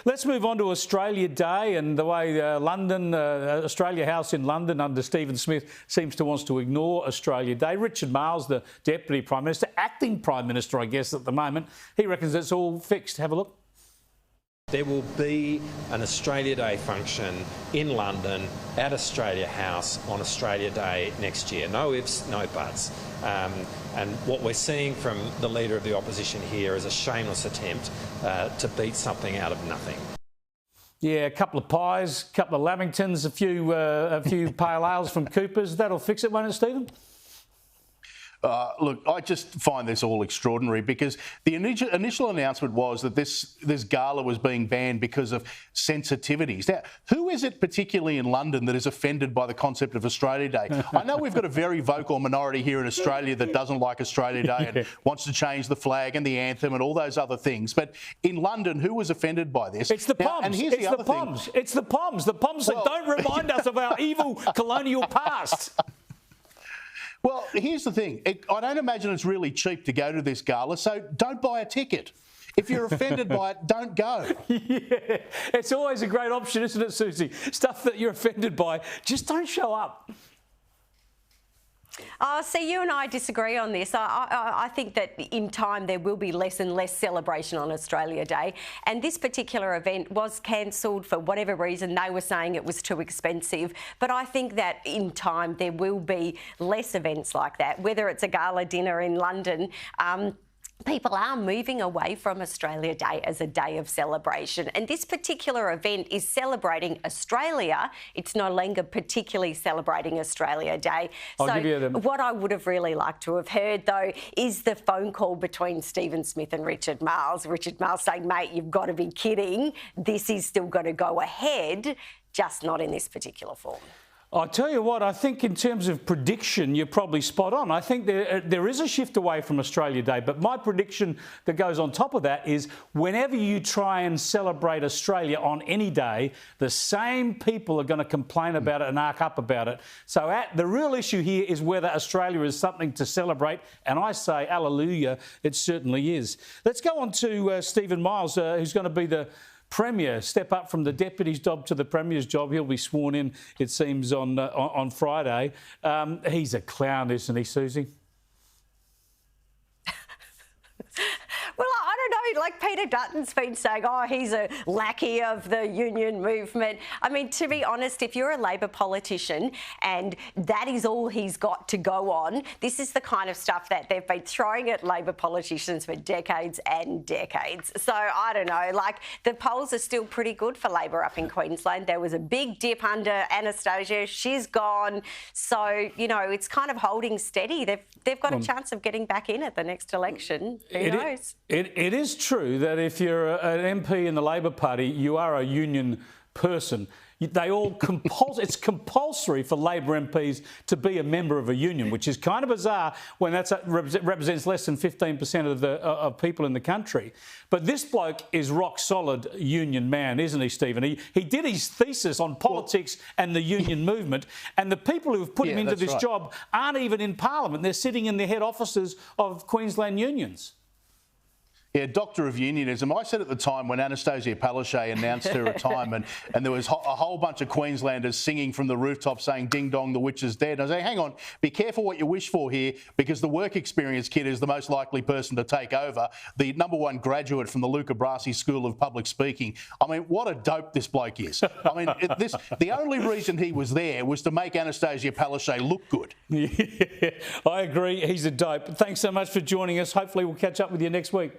Let's move on to Australia Day and the way Australia House in London under Stephen Smith seems to want to ignore Australia Day. Richard Marles, the Deputy Prime Minister, acting Prime Minister, I guess, at the moment, he reckons it's all fixed. Have a look. There will be an Australia Day function in London at Australia House on Australia Day next year. No ifs, no buts. And what we're seeing from the Leader of the Opposition here is a shameless attempt to beat something out of nothing. Yeah, a couple of pies, a couple of lamingtons, a few pale ales from Cooper's. That'll fix it, won't it, Stephen? Look, I just find this all extraordinary because the initial announcement was that this gala was being banned because of sensitivities. Now, who is it particularly in London that is offended by the concept of Australia Day? I know we've got a very vocal minority here in Australia that doesn't like Australia Day and wants to change the flag and the anthem and all those other things. But in London, who was offended by this? It's the Poms. It's the Poms. The Poms that don't remind us of our evil colonial past. Well, here's the thing. I don't imagine it's really cheap to go to this gala, so don't buy a ticket. If you're offended by it, don't go. Yeah, it's always a great option, isn't it, Susie? Stuff that you're offended by, just don't show up. See, you and I disagree on this. I think that in time there will be less and less celebration on Australia Day, and this particular event was cancelled for whatever reason. They were saying it was too expensive, but I think that in time there will be less events like that, whether it's a gala dinner in London. People are moving away from Australia Day as a day of celebration. And this particular event is celebrating Australia. It's no longer particularly celebrating Australia Day. What I would have really liked to have heard, though, is the phone call between Stephen Smith and Richard Marles. Richard Marles saying, mate, you've got to be kidding. This is still going to go ahead, just not in this particular form. I tell you what, I think in terms of prediction, you're probably spot on. I think there is a shift away from Australia Day, but my prediction that goes on top of that is whenever you try and celebrate Australia on any day, the same people are going to complain about it and arc up about it. So the real issue here is whether Australia is something to celebrate, and I say, hallelujah, it certainly is. Let's go on to Stephen Miles, who's going to be the Premier, step up from the Deputy's job to the Premier's job. He'll be sworn in, it seems, on Friday. He's a clown, isn't he, Susie? Well, I don't know, like Peter Dutton's been saying, oh, he's a lackey of the union movement. I mean, to be honest, if you're a Labor politician and that is all he's got to go on, this is the kind of stuff that they've been throwing at Labor politicians for decades and decades. So, I don't know, like the polls are still pretty good for Labor up in Queensland. There was a big dip under Annastacia. She's gone. So, you know, it's kind of holding steady. They've got a chance of getting back in at the next election. Who knows? It is true that if you're an MP in the Labor Party, you are a union person. They all it's compulsory for Labor MPs to be a member of a union, which is kind of bizarre when that represents less than 15% of people in the country. But this bloke is rock solid union man, isn't he, Stephen? He did his thesis on politics and the union movement, and the people who have put him into this job aren't even in Parliament. They're sitting in the head offices of Queensland unions. Yeah, Doctor of Unionism. I said at the time when Annastacia Palaszczuk announced her retirement and there was a whole bunch of Queenslanders singing from the rooftop saying, ding dong, the witch is dead. I was like, hang on, be careful what you wish for here because the work experience kid is the most likely person to take over. The #1 graduate from the Luca Brasi School of Public Speaking. I mean, what a dope this bloke is. I mean, the only reason he was there was to make Annastacia Palaszczuk look good. Yeah, I agree. He's a dope. Thanks so much for joining us. Hopefully we'll catch up with you next week.